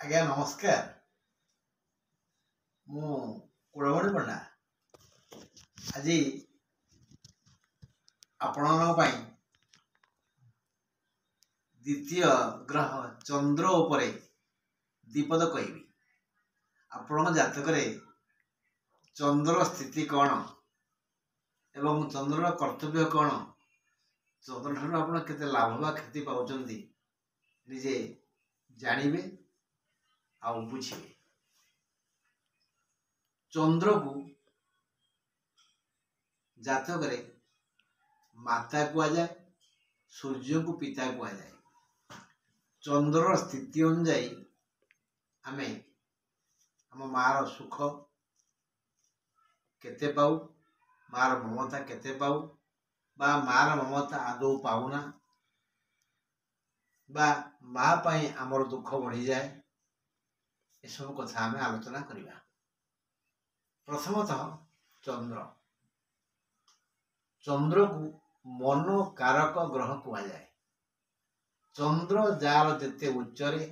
ଆଜ୍ଞା ନମସ୍କାର। ମୁଁ କୁଳମଣି ପଣ୍ଡା ଆଜି ଆପଣଙ୍କ ପାଇଁ ଦ୍ୱିତୀୟ ଗ୍ରହ ଚନ୍ଦ୍ର ଉପରେ ଦ୍ୱିପଦ କହିବି। ଆପଣଙ୍କ ଜାତକରେ ଚନ୍ଦ୍ର ସ୍ଥିତି କ'ଣ ଏବଂ ଚନ୍ଦ୍ରର କର୍ତ୍ତବ୍ୟ କ'ଣ, ଚନ୍ଦ୍ରଠାରୁ ଆପଣ କେତେ ଲାଭ ବା କ୍ଷତି ପାଉଛନ୍ତି ନିଜେ ଜାଣିବେ ଆଉ ବୁଝିବେ। ଚନ୍ଦ୍ରକୁ ଜାତକରେ ମାତା କୁହାଯାଏ, ସୂର୍ଯ୍ୟକୁ ପିତା କୁହାଯାଏ। ଚନ୍ଦ୍ରର ସ୍ଥିତି ଅନୁଯାୟୀ ଆମେ ଆମ ମାର ସୁଖ କେତେ ପାଉ, ମାର ମମତା କେତେ ପାଉ, ବା ମାର ମମତା ଆଦୌ ପାଉନା, ବା ମା ପାଇଁ ଆମର ଦୁଃଖ ବଢ଼ିଯାଏ, ଏସବୁ କଥା ଆମେ ଆଲୋଚନା କରିବା। ପ୍ରଥମତଃ ଚନ୍ଦ୍ରକୁ ମନୋକାରକ ଗ୍ରହ କୁହାଯାଏ। ଚନ୍ଦ୍ର ଯାର ଯେତେ ଉଚ୍ଚରେ,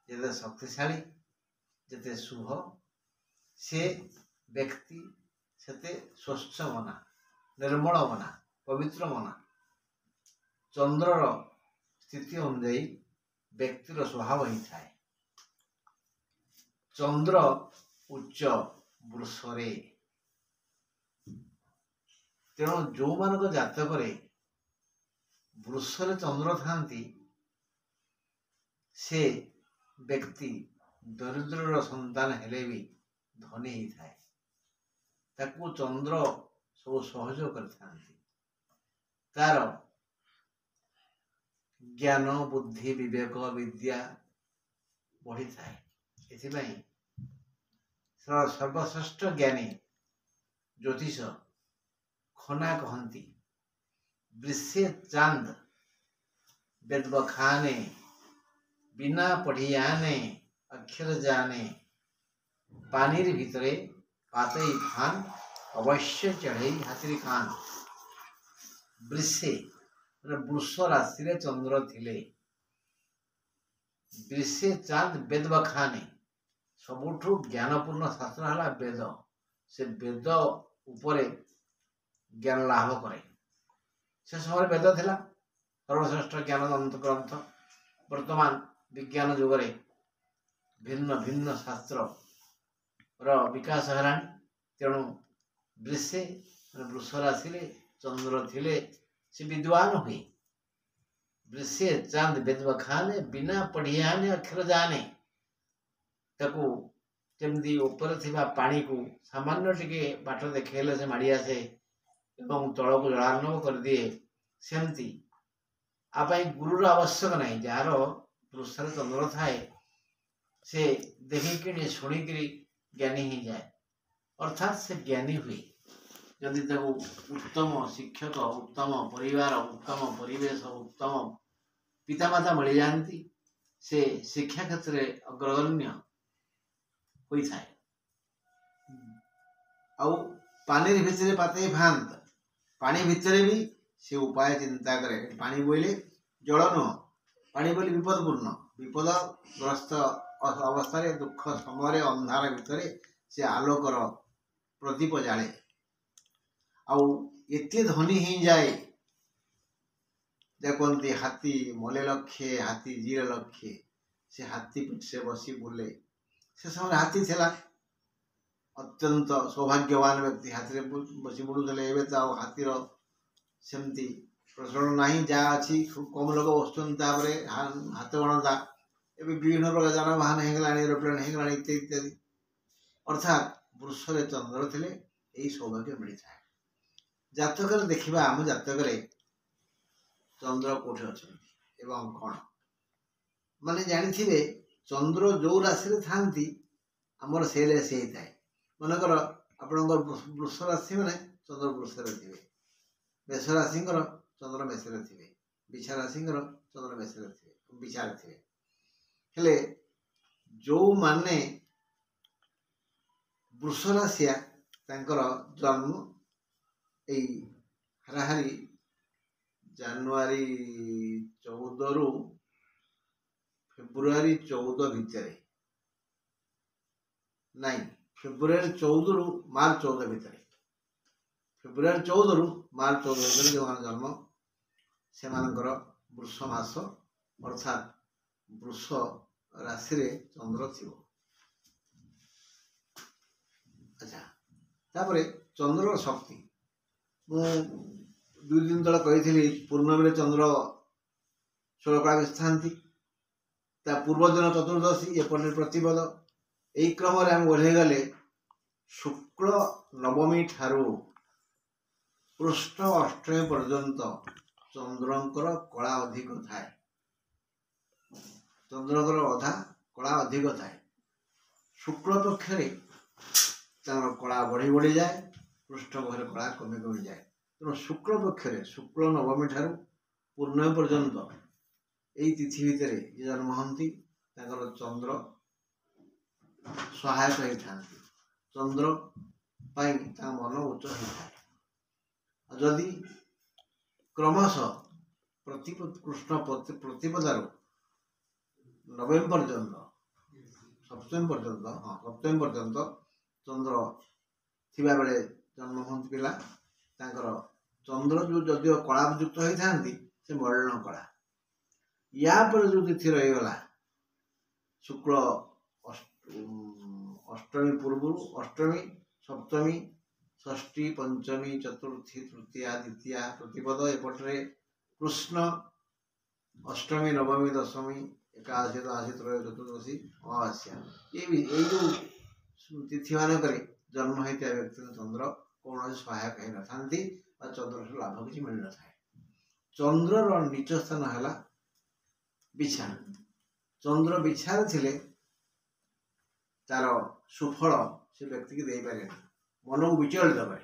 ଯେତେ ଶକ୍ତିଶାଳୀ, ଯେତେ ଶୁଭ, ସେ ବ୍ୟକ୍ତି ସେତେ ସ୍ୱଚ୍ଛ ମନା, ନିର୍ମଳ ମନା, ପବିତ୍ର ମନା। ଚନ୍ଦ୍ରର ସ୍ଥିତି ଅନୁଯାୟୀ ବ୍ୟକ୍ତିର ସ୍ୱଭାବ ହେଇଥାଏ। ଚନ୍ଦ୍ର ଉଚ୍ଚ ବୃଷରେ, ତେଣୁ ଯେଉଁମାନଙ୍କ ଜାତକରେ ବୃଷରେ ଚନ୍ଦ୍ର ଥାନ୍ତି ସେ ବ୍ୟକ୍ତି ଦରିଦ୍ରର ସନ୍ତାନ ହେଲେ ବି ଧନୀ ହେଇଥାଏ। ତାକୁ ଚନ୍ଦ୍ର ସବୁ ସହଯୋଗ କରିଥାନ୍ତି। ତାର ଜ୍ଞାନ, ବୁଦ୍ଧି, ବିବେକ, ବିଦ୍ୟା ବଢ଼ିଥାଏ। ଏଥିପାଇଁ ସର୍ବଶ୍ରେଷ୍ଠ ଜ୍ଞାନୀ ଜ୍ୟୋତିଷ ଖନା କହନ୍ତି, ବୃଷେ ଚାନ୍the ବେଦ ବଖାନେ, ବିନା ପଢ଼ିଆନେ ଅକ୍ଷର ଜାନେ, ପାନିର ଭିତରେ ପାତେଇ ଫାନ, ଅବଶ୍ୟ ଚଢ଼େଇ ହାତିର କାନ। ବୃଷେ ବୃଷ ରାଶିରେ ଚନ୍ଦ୍ର ଥିଲେ, ବୃଷେ ଚାନ୍ଦ ବେଦ ବଖାନେ, ସବୁଠୁ ଜ୍ଞାନପୂର୍ଣ୍ଣ ଶାସ୍ତ୍ର ହେଲା ବେଦ। ସେ ବେଦ ଉପରେ ଜ୍ଞାନ ଲାଭ କରେ। ସେ ସମୟରେ ବେଦ ଥିଲା ସର୍ବଶ୍ରେଷ୍ଠ ଜ୍ଞାନ ଗ୍ରନ୍ଥ। ବର୍ତ୍ତମାନ ବିଜ୍ଞାନ ଯୁଗରେ ଭିନ୍ନ ଭିନ୍ନ ଶାସ୍ତ୍ରର ବିକାଶ ହେଲାଣି। ତେଣୁ ବୃଷେ ବୃଷ ରାଶିରେ ଚନ୍ଦ୍ର ଥିଲେ ସେ ବିଦ୍ୱାନ ହୁଏ। ବୃଷେ ଚାନ୍ଦ ବେଦ ବଖାନେ, ବିନା ପଢ଼ିଆନେ ଅକ୍ଷର ଜାନେ। ତାକୁ ଯେମିତି ଉପରେ ଥିବା ପାଣିକୁ ସାମାନ୍ୟ ଟିକେ ବାଟ ଦେଖେଇଲେ ସେ ମାଡ଼ି ଆସେ ଏବଂ ତଳକୁ ଜଳାର୍ଣ୍ଣବ କରିଦିଏ, ସେମିତି ଆ ପାଇଁ ଗୁରୁର ଆବଶ୍ୟକ ନାହିଁ। ଯାହାର ବୃଷରେ ଚନ୍ଦ୍ର ଥାଏ ସେ ଦେଖିକିରି ଶୁଣିକିରି ଜ୍ଞାନୀ ହେଇଯାଏ, ଅର୍ଥାତ୍ ସେ ଜ୍ଞାନୀ ହୁଏ। ଯଦି ତାକୁ ଉତ୍ତମ ଶିକ୍ଷକ, ଉତ୍ତମ ପରିବାର, ଉତ୍ତମ ପରିବେଶ, ଉତ୍ତମ ପିତାମାତା ମିଳିଯାଆନ୍ତି, ସେ ଶିକ୍ଷା କ୍ଷେତ୍ରରେ ଅଗ୍ରଗଣ୍ୟ ହୋଇଥାଏ। ଆଉ ପାନିର ଭିତରେ ପାତେଇ ଫାନ୍ତ, ପାଣି ଭିତରେ ବି ସେ ଉପାୟ ଚିନ୍ତା କରେ। ପାଣି ବୋଇଲେ ଜଳ ନୁହଁ, ପାଣି ବୋଇଲେ ବିପଦପୂର୍ଣ୍ଣ, ବିପଦଗ୍ରସ୍ତ ଅବସ୍ଥାରେ, ଦୁଃଖ ସମୟରେ, ଅନ୍ଧାର ଭିତରେ ସେ ଆଲୋକର ପ୍ରଦୀପ ଜାଳେ। ଆଉ ଏତେ ଧନୀ ହେଇଯାଏ ଯେ କୁହନ୍ତି ହାତୀ ମଲେ ଲକ୍ଷେ, ହାତୀ ଜିରେ ଲକ୍ଷେ। ସେ ହାତୀ ପିଠିରେ ବସି ବୁଲେ। ସେ ସମୟରେ ହାତୀ ଥିଲା, ଅତ୍ୟନ୍ତ ସୌଭାଗ୍ୟବାନ ବ୍ୟକ୍ତି ହାତୀରେ ବସି ବୁଲୁଥିଲେ। ଏବେ ତ ଆଉ ହାତୀର ସେମିତି ପ୍ରଚଳନ ନାହିଁ। ଯାହା ଅଛି ଖୁବ୍ କମ୍ ଲୋକ ବସୁଛନ୍ତି, ତାପରେ ହାତ ଗଣତା। ଏବେ ବିଭିନ୍ନ ପ୍ରକାର ଯାନବାହନ ହେଇଗଲାଣି, ଏରୋପ୍ଲେନ୍ ହେଇଗଲାଣି, ଇତ୍ୟାଦି ଇତ୍ୟାଦି। ଅର୍ଥାତ୍ ବୃଷରେ ଚନ୍ଦ୍ର ଥିଲେ ଏହି ସୌଭାଗ୍ୟ ମିଳିଥାଏ। ଜାତକରେ ଦେଖିବା, ଆମ ଜାତକରେ ଚନ୍ଦ୍ର କୋଉଠି ଅଛନ୍ତି ଏବଂ କ'ଣ, ମାନେ ଜାଣିଥିବେ ଚନ୍ଦ୍ର ଯୋଉ ରାଶିରେ ଥାନ୍ତି ଆମର ସେ ରାଶି ହେଇଥାଏ। ମନେକର ଆପଣଙ୍କର ବୃଷ ରାଶି ମାନେ ଚନ୍ଦ୍ର ବୃଷରେ ଥିବେ, ମେଷ ରାଶିଙ୍କର ଚନ୍ଦ୍ର ମେଷରେ ଥିବେ, ବିଛା ରାଶିଙ୍କର ଚନ୍ଦ୍ର ମେଷରେ ଥିବେ, ବିଛାରେ ଥିବେ। ହେଲେ ଯୋଉମାନେ ବୃଷ ରାଶିଆ ତାଙ୍କର ଜନ୍ମ ଏଇ ହାରାହାରି ଜାନୁଆରୀ 14ରୁ फेब्रुआरी 14 भितर नहीं फेब्रुआरी 14 रु मार्च 14 भितर फेब्रुआरी 14 रु मार्च 14 भितर जो जन्म से वृष मास अर्थात वृष राशि रे चंद्र थी। अच्छा तापर चंद्र शक्ति मु 2 दिन तले कही पूर्णमी चंद्र 16 कला स्थान पूर्व दिन चतुर्दशी एपटे प्रतिपद यही क्रम आम बढ़े गले शुक्ल नवमी ठारू पृष्ठ अष्टमी पर्यंत चंद्रंकर कला अधिक थाए चंद्रंकर अधा कला अधिक थाए शुक्ल पक्ष कला बढ़ी बढ़ी जाए पृष्ठ पक्ष कला कमी कमी जाए तेणु शुक्ल पक्ष शुक्ल नवमी ठारू पूर्णमी पर्यंत यही तिथि भितर जन्म हंती चंद्र सहायक होता चंद्र मन उच्च होता जदि क्रमश कृष्ण प्रतिपदार नवमी पर्यंत सप्तमी पर्यंत चंद्र थिबा बेले जन्म हंती पिला चंद्र जो जदिव कलायुक्त होता से मलिन कला या पर जो तिथि रहीगला शुक्ल अष्टमी पूर्व अष्टमी सप्तमी षष्ठी पंचमी चतुर्थी तृतीया द्वितीया प्रतिपद एपटे कृष्ण अष्टमी नवमी दशमी एकादशी द्वादशी त्रयोदशी चतुर्दशी अमावास्या ये जो तिथि मानक जन्म होता व्यक्ति चंद्र कौन सहायक हो न था चंद्र लाभ किसी मिल न था चंद्र नीच स्थान है बिछा चंद्र बिछार थिले तार सुफल से व्यक्ति की दे पारे मन को विचलित करे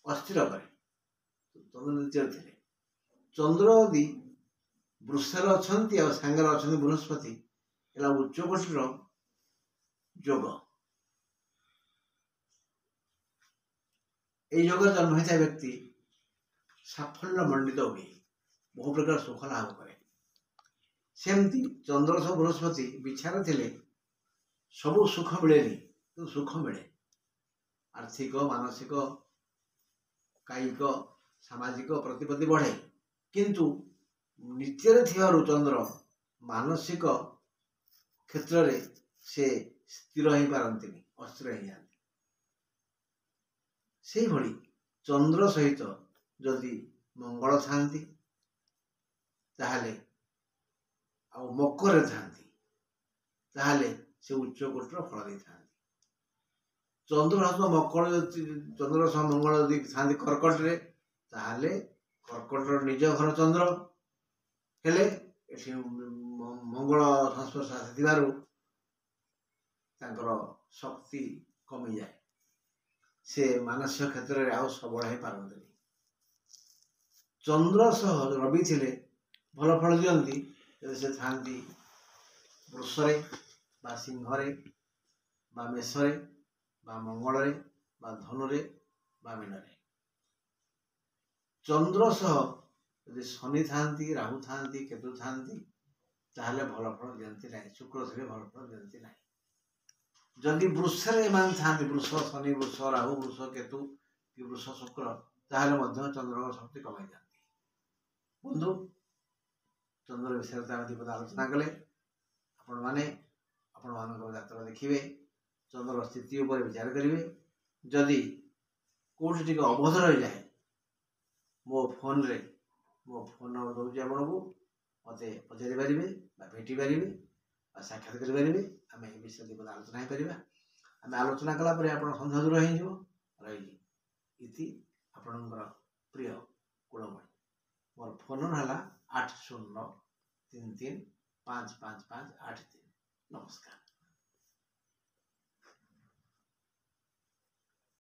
अस्थिर करे चंद्र नीचे थे चंद्र यदि वृषर अच्छा सांगे अच्छा बृहस्पति उच्चकोटीर जोग ये जोग जन्म होता व्यक्ति साफल्य मंडित हुए बहु प्रकार सुख लाभ करे सेमती चंद्र सह बृहस्पति बिछार थिले सबू सुख मिले तो सुख मिले आर्थिक मानसिक कायिक सामाजिक प्रतिपत्ति बढ़े किंतु नित्य चंद्र मानसिक क्षेत्र रे से स्थिर हो पारती अस्थिर हो जाती से भली चंद्र सहित जदि मंगल थांती ताहले आ मकर थांती से उच्चकोटर फल दे था चंद्र मकर चंद्र सह मंगल यदि था कर्कट रे ताहले कर्कटर निज घर चंद्र हेले मंगल संस्पर्श आसवर शक्ति कमी जाए से मानसिक क्षेत्र में आउ सबल हो पारती चंद्र सह रवि थिले भल फल दियंती से थांती वृषरे बा सिंहरे बा मेषरे बा मंगलरे बा धनुरे बा मीनरे चंद्र सह यदि शनि थांती राहु थांती केतु थांती ताहले भल फल दियंती नहीं शुक्र थे भल फल दियंती नहीं जदि वृषरे मान थांती वृष शनि वृष राहु वृष केतु कि वृष शुक्र ताहले चंद्र शक्ति कमाई जाती बंधु चंद्र विषय दीपद आलोचना कले आपण माने आपण यात्रा देखिए चंद्र स्थिति उपर विचार करेंगे जदि कौटी टी अवध रही जाए मो फोन नंबर दूसरी आपको मत पचारि पारे भेटी पारे साक्षात करें आम ये विषय दीपद आलोचना हो आम आलोचना कलापर आप सन्देह दूर रही आपणकर प्रिय कुलमणि मोर फोन नंबर है 8033355583 नमस्कार।